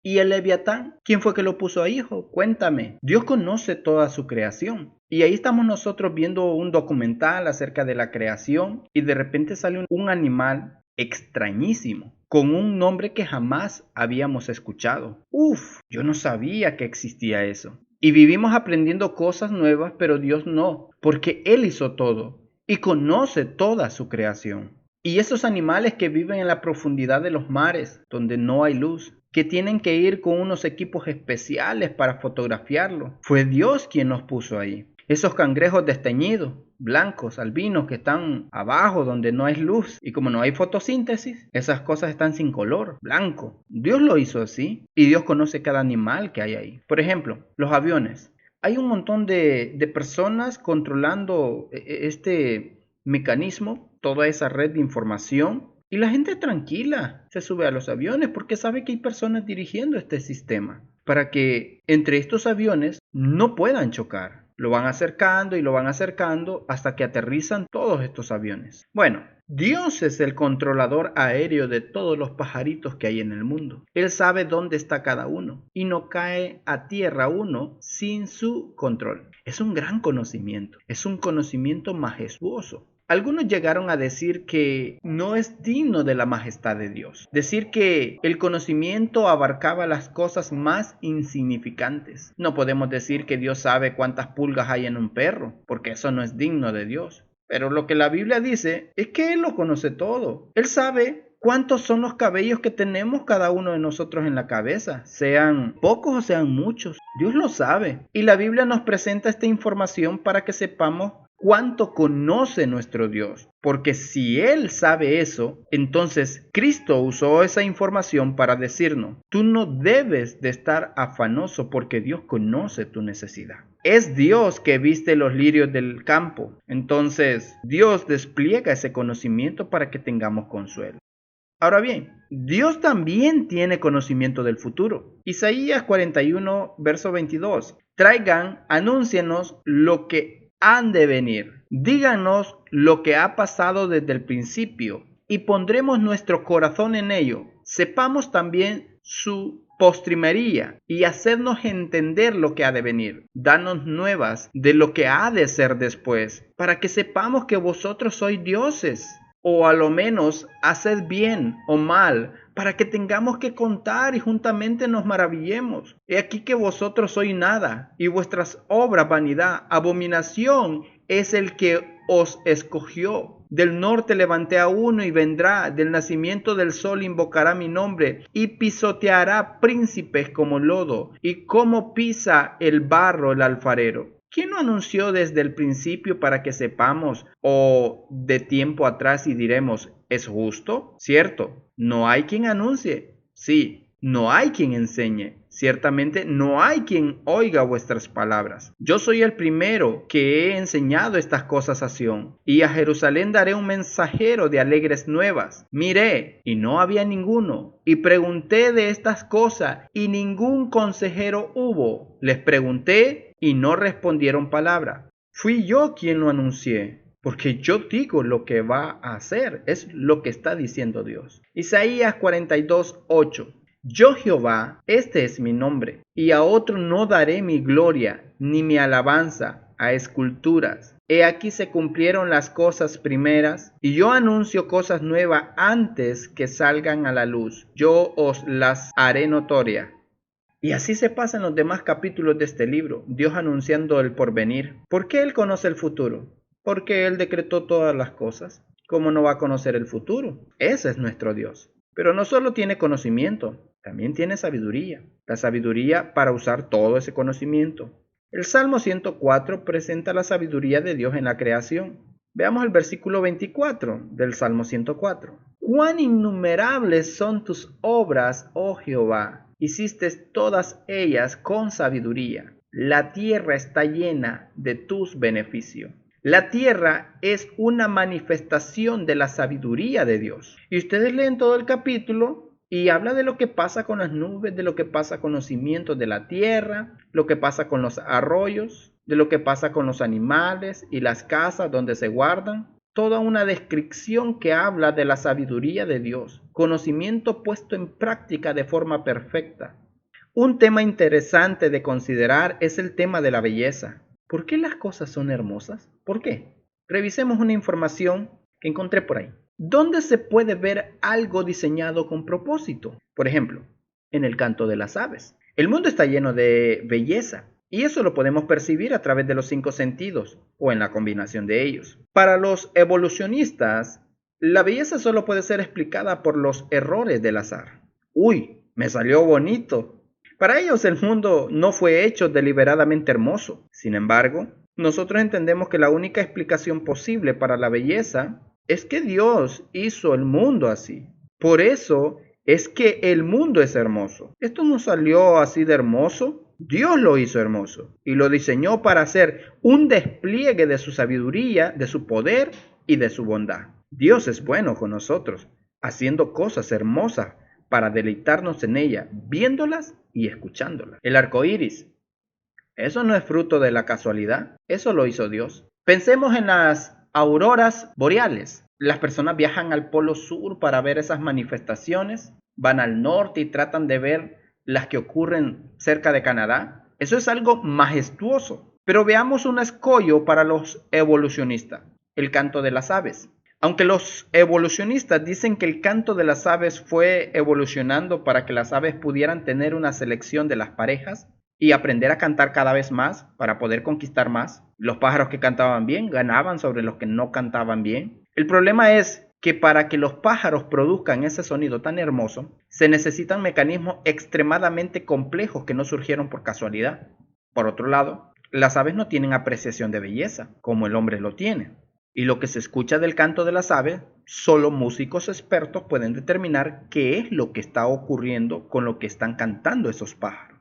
¿Y el Leviatán? ¿Quién fue que lo puso ahí, Job? Cuéntame. Dios conoce toda su creación. Y ahí estamos nosotros viendo un documental acerca de la creación y de repente sale un animal extrañísimo, con un nombre que jamás habíamos escuchado. Yo no sabía que existía eso. Y vivimos aprendiendo cosas nuevas, pero Dios no, porque Él hizo todo y conoce toda su creación. Y esos animales que viven en la profundidad de los mares, donde no hay luz, que tienen que ir con unos equipos especiales para fotografiarlo, fue Dios quien los puso ahí. Esos cangrejos desteñidos, blancos, albinos, que están abajo donde no hay luz, y como no hay fotosíntesis, esas cosas están sin color, blanco. Dios lo hizo así, y Dios conoce cada animal que hay ahí. Por ejemplo, los aviones. Hay un montón de personas controlando este mecanismo, toda esa red de información, y la gente tranquila se sube a los aviones porque sabe que hay personas dirigiendo este sistema para que entre estos aviones no puedan chocar. Lo van acercando y lo van acercando hasta que aterrizan todos estos aviones. Bueno, Dios es el controlador aéreo de todos los pajaritos que hay en el mundo. Él sabe dónde está cada uno y no cae a tierra uno sin su control. Es un gran conocimiento, es un conocimiento majestuoso. Algunos llegaron a decir que no es digno de la majestad de Dios. Decir que el conocimiento abarcaba las cosas más insignificantes. No podemos decir que Dios sabe cuántas pulgas hay en un perro, porque eso no es digno de Dios. Pero lo que la Biblia dice es que Él lo conoce todo. Él sabe cuántos son los cabellos que tenemos cada uno de nosotros en la cabeza, sean pocos o sean muchos. Dios lo sabe. Y la Biblia nos presenta esta información para que sepamos cuánto conoce nuestro Dios. Porque si Él sabe eso, entonces Cristo usó esa información para decirnos, tú no debes de estar afanoso porque Dios conoce tu necesidad. Es Dios que viste los lirios del campo. Entonces Dios despliega ese conocimiento para que tengamos consuelo. Ahora bien, Dios también tiene conocimiento del futuro. Isaías 41, verso 22. Traigan, anúncienos lo que han de venir. Díganos lo que ha pasado desde el principio y pondremos nuestro corazón en ello. Sepamos también su postrimería y hacernos entender lo que ha de venir. Danos nuevas de lo que ha de ser después, para que sepamos que vosotros sois dioses. O a lo menos haced bien o mal, para que tengamos que contar y juntamente nos maravillemos. He aquí que vosotros sois nada, y vuestras obras vanidad. Abominación es el que os escogió. Del norte levanté a uno y vendrá, del nacimiento del sol invocará mi nombre, y pisoteará príncipes como lodo, y como pisa el barro el alfarero. ¿Quién lo anunció desde el principio para que sepamos o de tiempo atrás y diremos, ¿es justo? Cierto, no hay quien anuncie. Sí, no hay quien enseñe. Ciertamente no hay quien oiga vuestras palabras. Yo soy el primero que he enseñado estas cosas a Sión, y a Jerusalén daré un mensajero de alegres nuevas. Miré, y no había ninguno, y pregunté de estas cosas, y ningún consejero hubo. Les pregunté, y no respondieron palabra. Fui yo quien lo anuncié, porque yo digo lo que va a hacer, es lo que está diciendo Dios. Isaías 42:8. Yo Jehová, este es mi nombre, y a otro no daré mi gloria, ni mi alabanza a esculturas. He aquí se cumplieron las cosas primeras, y yo anuncio cosas nuevas antes que salgan a la luz. Yo os las haré notoria. Y así se pasa en los demás capítulos de este libro, Dios anunciando el porvenir. ¿Por qué Él conoce el futuro? Porque Él decretó todas las cosas. ¿Cómo no va a conocer el futuro? Ese es nuestro Dios. Pero no solo tiene conocimiento, también tiene sabiduría. La sabiduría para usar todo ese conocimiento. El Salmo 104 presenta la sabiduría de Dios en la creación. Veamos el versículo 24 del Salmo 104. Cuán innumerables son tus obras, oh Jehová. Hiciste todas ellas con sabiduría. La tierra está llena de tus beneficios. La tierra es una manifestación de la sabiduría de Dios. Y ustedes leen todo el capítulo y habla de lo que pasa con las nubes, de lo que pasa con los cimientos de la tierra, lo que pasa con los arroyos, de lo que pasa con los animales y las casas donde se guardan. Toda una descripción que habla de la sabiduría de Dios, conocimiento puesto en práctica de forma perfecta. Un tema interesante de considerar es el tema de la belleza. ¿Por qué las cosas son hermosas? ¿Por qué? Revisemos una información que encontré por ahí. ¿Dónde se puede ver algo diseñado con propósito? Por ejemplo, en el canto de las aves. El mundo está lleno de belleza. Y eso lo podemos percibir a través de los 5 sentidos o en la combinación de ellos. Para los evolucionistas, la belleza solo puede ser explicada por los errores del azar. ¡Uy! Me salió bonito. Para ellos el mundo no fue hecho deliberadamente hermoso. Sin embargo, nosotros entendemos que la única explicación posible para la belleza es que Dios hizo el mundo así. Por eso es que el mundo es hermoso. Esto no salió así de hermoso. Dios lo hizo hermoso y lo diseñó para hacer un despliegue de su sabiduría, de su poder y de su bondad. Dios es bueno con nosotros, haciendo cosas hermosas para deleitarnos en ellas, viéndolas y escuchándolas. El arco iris, eso no es fruto de la casualidad, eso lo hizo Dios. Pensemos en las auroras boreales. Las personas viajan al polo sur para ver esas manifestaciones, van al norte y tratan de ver las que ocurren cerca de Canadá. Eso es algo majestuoso. Pero veamos un escollo para los evolucionistas, el canto de las aves. Aunque los evolucionistas dicen que el canto de las aves fue evolucionando para que las aves pudieran tener una selección de las parejas y aprender a cantar cada vez más para poder conquistar más, los pájaros que cantaban bien ganaban sobre los que no cantaban bien. El problema es que para que los pájaros produzcan ese sonido tan hermoso, se necesitan mecanismos extremadamente complejos que no surgieron por casualidad. Por otro lado, las aves no tienen apreciación de belleza, como el hombre lo tiene. Y lo que se escucha del canto de las aves, solo músicos expertos pueden determinar qué es lo que está ocurriendo con lo que están cantando esos pájaros.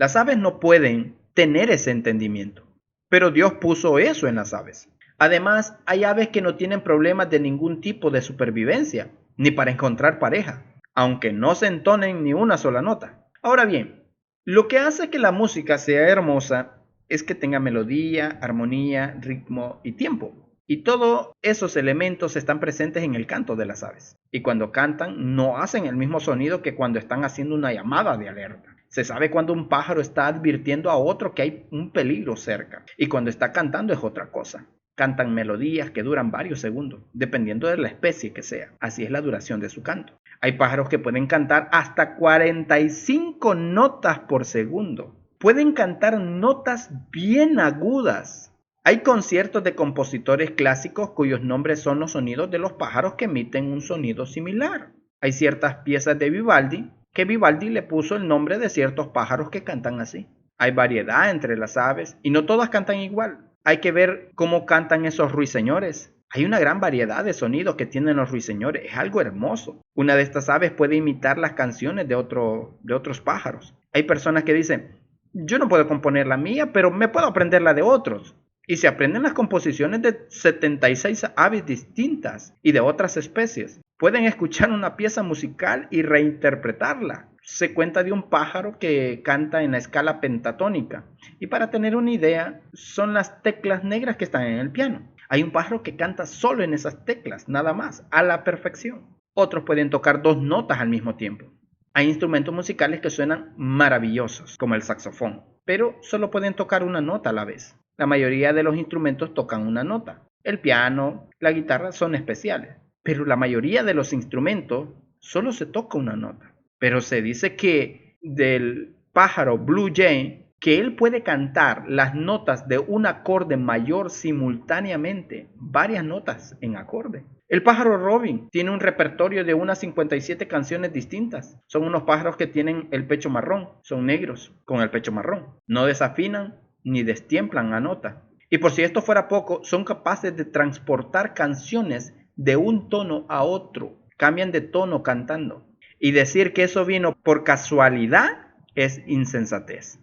Las aves no pueden tener ese entendimiento, pero Dios puso eso en las aves. Además, hay aves que no tienen problemas de ningún tipo de supervivencia, ni para encontrar pareja, aunque no se entonen ni una sola nota. Ahora bien, lo que hace que la música sea hermosa es que tenga melodía, armonía, ritmo y tiempo. Y todos esos elementos están presentes en el canto de las aves. Y cuando cantan, no hacen el mismo sonido que cuando están haciendo una llamada de alerta. Se sabe cuando un pájaro está advirtiendo a otro que hay un peligro cerca. Y cuando está cantando es otra cosa. Cantan melodías que duran varios segundos, dependiendo de la especie que sea. Así es la duración de su canto. Hay pájaros que pueden cantar hasta 45 notas por segundo. Pueden cantar notas bien agudas. Hay conciertos de compositores clásicos cuyos nombres son los sonidos de los pájaros que emiten un sonido similar. Hay ciertas piezas de Vivaldi que Vivaldi le puso el nombre de ciertos pájaros que cantan así. Hay variedad entre las aves y no todas cantan igual. Hay que ver cómo cantan esos ruiseñores. Hay una gran variedad de sonidos que tienen los ruiseñores. Es algo hermoso. Una de estas aves puede imitar las canciones de otros pájaros. Hay personas que dicen, yo no puedo componer la mía, pero me puedo aprender la de otros. Y se aprenden las composiciones de 76 aves distintas y de otras especies. Pueden escuchar una pieza musical y reinterpretarla. Se cuenta de un pájaro que canta en la escala pentatónica. Y para tener una idea, son las teclas negras que están en el piano. Hay un pájaro que canta solo en esas teclas, nada más, a la perfección. Otros pueden tocar 2 notas al mismo tiempo. Hay instrumentos musicales que suenan maravillosos, como el saxofón, pero solo pueden tocar una nota a la vez. La mayoría de los instrumentos tocan una nota. El piano, la guitarra son especiales, pero la mayoría de los instrumentos solo se toca una nota. Pero se dice que del pájaro Blue Jay, que él puede cantar las notas de un acorde mayor simultáneamente, varias notas en acorde. El pájaro Robin tiene un repertorio de unas 57 canciones distintas. Son unos pájaros que tienen el pecho marrón, son negros con el pecho marrón. No desafinan ni destiemplan la nota. Y por si esto fuera poco, son capaces de transportar canciones de un tono a otro. Cambian de tono cantando. Y decir que eso vino por casualidad es insensatez.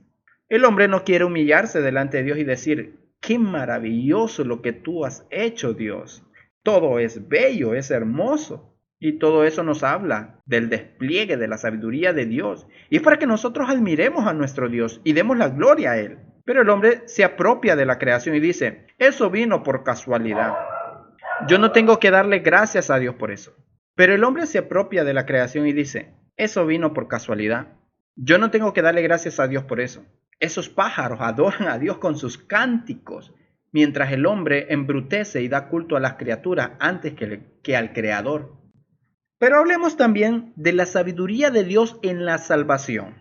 El hombre no quiere humillarse delante de Dios y decir, qué maravilloso lo que tú has hecho, Dios. Todo es bello, es hermoso. Y todo eso nos habla del despliegue de la sabiduría de Dios. Y es para que nosotros admiremos a nuestro Dios y demos la gloria a Él. Pero el hombre se apropia de la creación y dice, eso vino por casualidad. Yo no tengo que darle gracias a Dios por eso. Pero el hombre se apropia de la creación y dice, eso vino por casualidad. Yo no tengo que darle gracias a Dios por eso. Esos pájaros adoran a Dios con sus cánticos, mientras el hombre embrutece y da culto a las criaturas antes que al Creador. Pero hablemos también de la sabiduría de Dios en la salvación.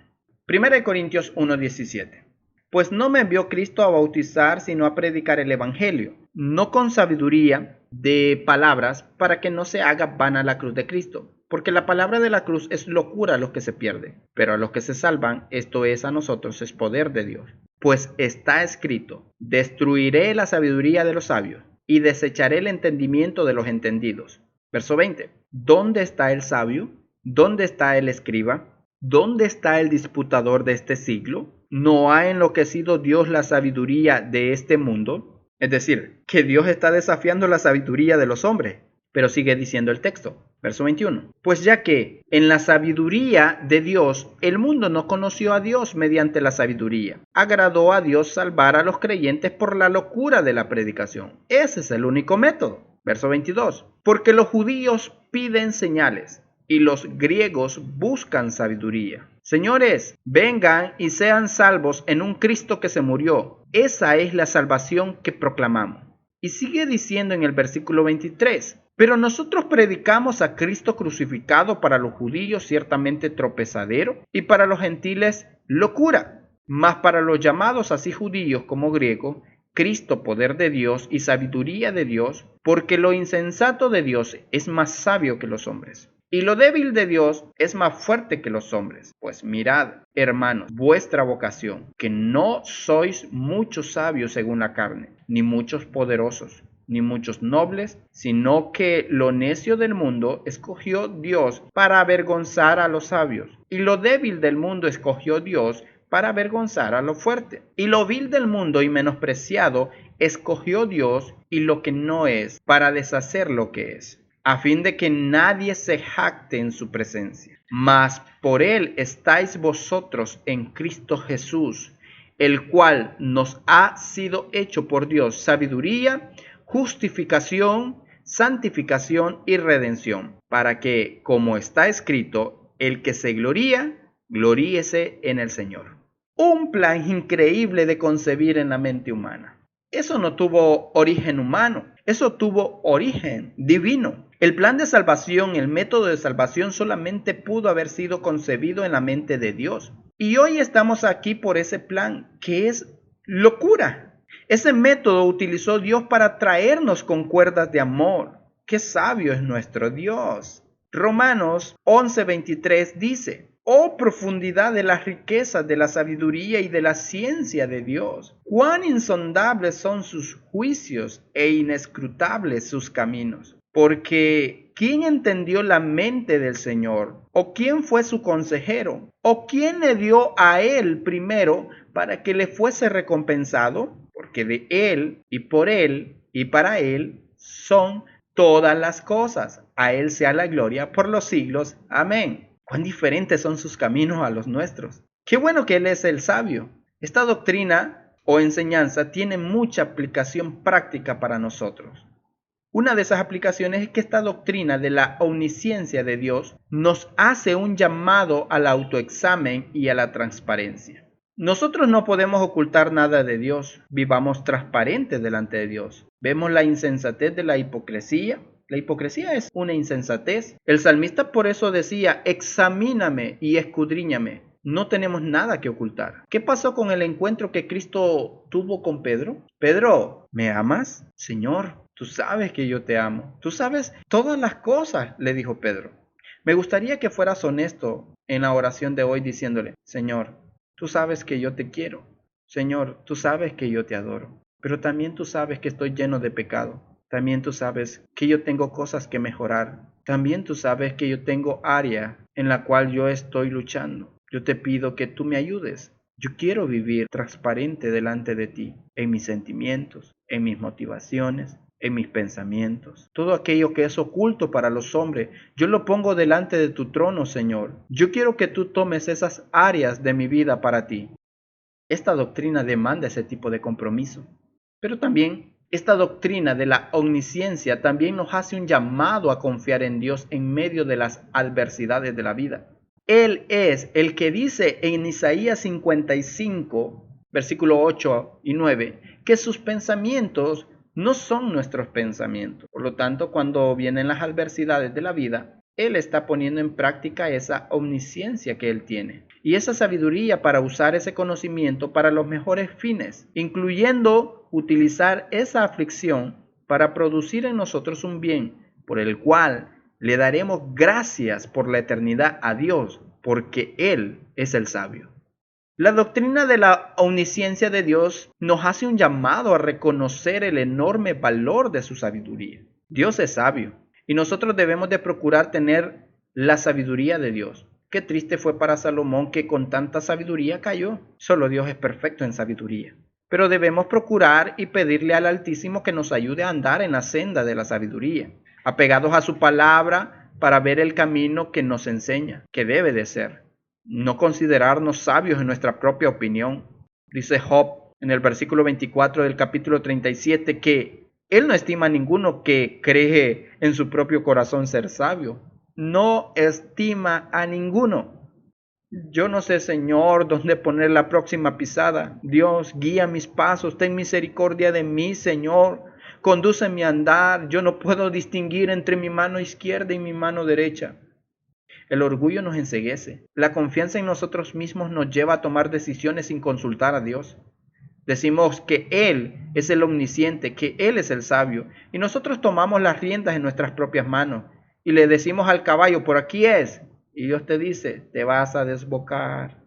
1 Corintios 1:17. Pues no me envió Cristo a bautizar, sino a predicar el Evangelio, no con sabiduría de palabras, para que no se haga vana la cruz de Cristo. Porque la palabra de la cruz es locura a los que se pierden, pero a los que se salvan, esto es a nosotros, es poder de Dios. Pues está escrito, destruiré la sabiduría de los sabios y desecharé el entendimiento de los entendidos. Verso 20. ¿Dónde está el sabio? ¿Dónde está el escriba? ¿Dónde está el disputador de este siglo? ¿No ha enloquecido Dios la sabiduría de este mundo? Es decir, que Dios está desafiando la sabiduría de los hombres. Pero sigue diciendo el texto, verso 21. Pues ya que en la sabiduría de Dios el mundo no conoció a Dios mediante la sabiduría, agradó a Dios salvar a los creyentes por la locura de la predicación. Ese es el único método. Verso 22. Porque los judíos piden señales y los griegos buscan sabiduría. Señores, vengan y sean salvos en un Cristo que se murió. Esa es la salvación que proclamamos. Y sigue diciendo en el versículo 23. Pero nosotros predicamos a Cristo crucificado, para los judíos ciertamente tropezadero y para los gentiles locura, mas para los llamados así judíos como griegos, Cristo poder de Dios y sabiduría de Dios, porque lo insensato de Dios es más sabio que los hombres. Y lo débil de Dios es más fuerte que los hombres. Pues mirad, hermanos, vuestra vocación, que no sois muchos sabios según la carne, ni muchos poderosos, ni muchos nobles, sino que lo necio del mundo escogió Dios para avergonzar a los sabios, y lo débil del mundo escogió Dios para avergonzar a lo fuerte. Y lo vil del mundo y menospreciado escogió Dios, y lo que no es, para deshacer lo que es, a fin de que nadie se jacte en su presencia. Mas por él estáis vosotros en Cristo Jesús, el cual nos ha sido hecho por Dios sabiduría, justificación, santificación y redención, para que, como está escrito, el que se gloría, gloríese en el Señor. Un plan increíble de concebir en la mente humana. Eso no tuvo origen humano, eso tuvo origen divino. El plan de salvación, el método de salvación solamente pudo haber sido concebido en la mente de Dios. Y hoy estamos aquí por ese plan, que es locura. Ese método utilizó Dios para traernos con cuerdas de amor. ¡Qué sabio es nuestro Dios! Romanos 11:23 dice, Oh profundidad de las riquezas, de la sabiduría y de la ciencia de Dios. Cuán insondables son sus juicios e inescrutables sus caminos. Porque ¿quién entendió la mente del Señor? ¿O quién fue su consejero? ¿O quién le dio a él primero para que le fuese recompensado? Porque de él y para él son todas las cosas. A él sea la gloria por los siglos. Amén. Cuán diferentes son sus caminos a los nuestros. Qué bueno que Él es el sabio. Esta doctrina o enseñanza tiene mucha aplicación práctica para nosotros. Una de esas aplicaciones es que esta doctrina de la omnisciencia de Dios nos hace un llamado al autoexamen y a la transparencia. Nosotros no podemos ocultar nada de Dios. Vivamos transparentes delante de Dios. Vemos la insensatez de la hipocresía. La hipocresía es una insensatez. El salmista por eso decía, examíname y escudriñame. No tenemos nada que ocultar. ¿Qué pasó con el encuentro que Cristo tuvo con Pedro? Pedro, ¿me amas? Señor, tú sabes que yo te amo. Tú sabes todas las cosas, le dijo Pedro. Me gustaría que fueras honesto en la oración de hoy diciéndole, Señor, tú sabes que yo te quiero. Señor, tú sabes que yo te adoro. Pero también tú sabes que estoy lleno de pecado. También tú sabes que yo tengo cosas que mejorar. También tú sabes que yo tengo área en la cual yo estoy luchando. Yo te pido que tú me ayudes. Yo quiero vivir transparente delante de ti, en mis sentimientos, en mis motivaciones, en mis pensamientos. Todo aquello que es oculto para los hombres, yo lo pongo delante de tu trono, Señor. Yo quiero que tú tomes esas áreas de mi vida para ti. Esta doctrina demanda ese tipo de compromiso. Pero también esta doctrina de la omnisciencia también nos hace un llamado a confiar en Dios en medio de las adversidades de la vida. Él es el que dice en Isaías 55, versículo 8 y 9, que sus pensamientos no son nuestros pensamientos. Por lo tanto, cuando vienen las adversidades de la vida, Él está poniendo en práctica esa omnisciencia que Él tiene y esa sabiduría para usar ese conocimiento para los mejores fines, incluyendo utilizar esa aflicción para producir en nosotros un bien por el cual le daremos gracias por la eternidad a Dios, porque Él es el sabio. La doctrina de la omnisciencia de Dios nos hace un llamado a reconocer el enorme valor de su sabiduría. Dios es sabio y nosotros debemos de procurar tener la sabiduría de Dios. Qué triste fue para Salomón que con tanta sabiduría cayó. Solo Dios es perfecto en sabiduría. Pero debemos procurar y pedirle al Altísimo que nos ayude a andar en la senda de la sabiduría, apegados a su palabra para ver el camino que nos enseña, que debe de ser. No considerarnos sabios en nuestra propia opinión. Dice Job en el versículo 24 del capítulo 37 que él no estima a ninguno que cree en su propio corazón ser sabio. No estima a ninguno. Yo no sé, Señor, dónde poner la próxima pisada. Dios, guía mis pasos, ten misericordia de mí, Señor. Condúceme mi andar. Yo no puedo distinguir entre mi mano izquierda y mi mano derecha. El orgullo nos enceguece. La confianza en nosotros mismos nos lleva a tomar decisiones sin consultar a Dios. Decimos que Él es el omnisciente, que Él es el sabio, y nosotros tomamos las riendas en nuestras propias manos y le decimos al caballo, por aquí es, y Dios te dice, te vas a desbocar.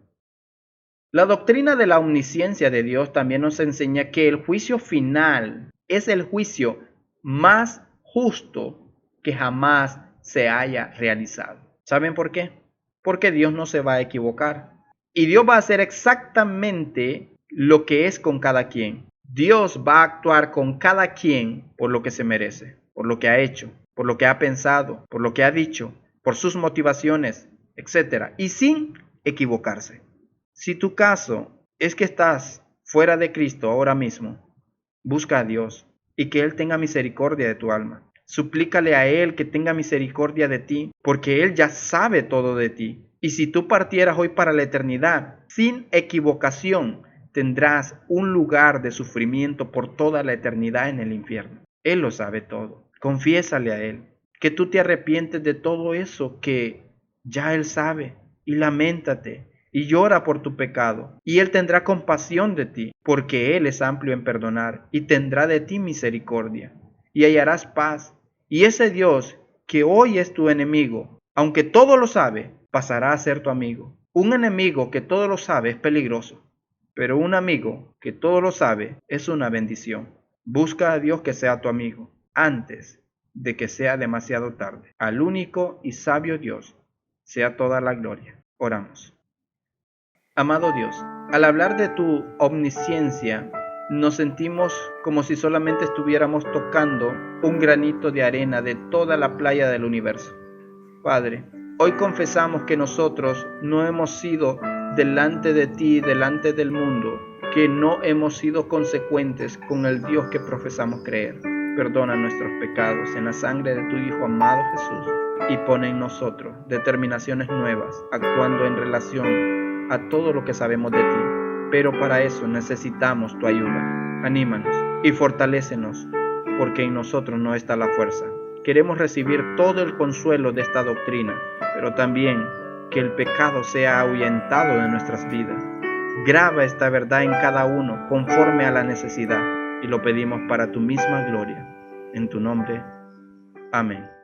La doctrina de la omnisciencia de Dios también nos enseña que el juicio final es el juicio más justo que jamás se haya realizado. ¿Saben por qué? Porque Dios no se va a equivocar. Y Dios va a hacer exactamente lo que es con cada quien. Dios va a actuar con cada quien por lo que se merece, por lo que ha hecho, por lo que ha pensado, por lo que ha dicho, por sus motivaciones, etc. Y sin equivocarse. Si tu caso es que estás fuera de Cristo ahora mismo, busca a Dios y que Él tenga misericordia de tu alma. Suplícale a Él que tenga misericordia de ti, porque Él ya sabe todo de ti. Y si tú partieras hoy para la eternidad, sin equivocación, tendrás un lugar de sufrimiento por toda la eternidad en el infierno. Él lo sabe todo. Confiésale a Él que tú te arrepientes de todo eso que ya Él sabe y lamentate y llora por tu pecado. Y Él tendrá compasión de ti, porque Él es amplio en perdonar y tendrá de ti misericordia y hallarás paz. Y ese Dios que hoy es tu enemigo, aunque todo lo sabe, pasará a ser tu amigo. Un enemigo que todo lo sabe es peligroso, pero un amigo que todo lo sabe es una bendición. Busca a Dios que sea tu amigo antes de que sea demasiado tarde. Al único y sabio Dios sea toda la gloria. Oramos. Amado Dios, al hablar de tu omnisciencia, nos sentimos como si solamente estuviéramos tocando un granito de arena de toda la playa del universo. Padre, hoy confesamos que nosotros no hemos sido delante de ti, delante del mundo, que no hemos sido consecuentes con el Dios que profesamos creer. Perdona nuestros pecados en la sangre de tu Hijo amado Jesús y pone en nosotros determinaciones nuevas, actuando en relación a todo lo que sabemos de ti. Pero para eso necesitamos tu ayuda. Anímanos y fortalécenos, porque en nosotros no está la fuerza. Queremos recibir todo el consuelo de esta doctrina, pero también que el pecado sea ahuyentado de nuestras vidas. Graba esta verdad en cada uno conforme a la necesidad, y lo pedimos para tu misma gloria. En tu nombre. Amén.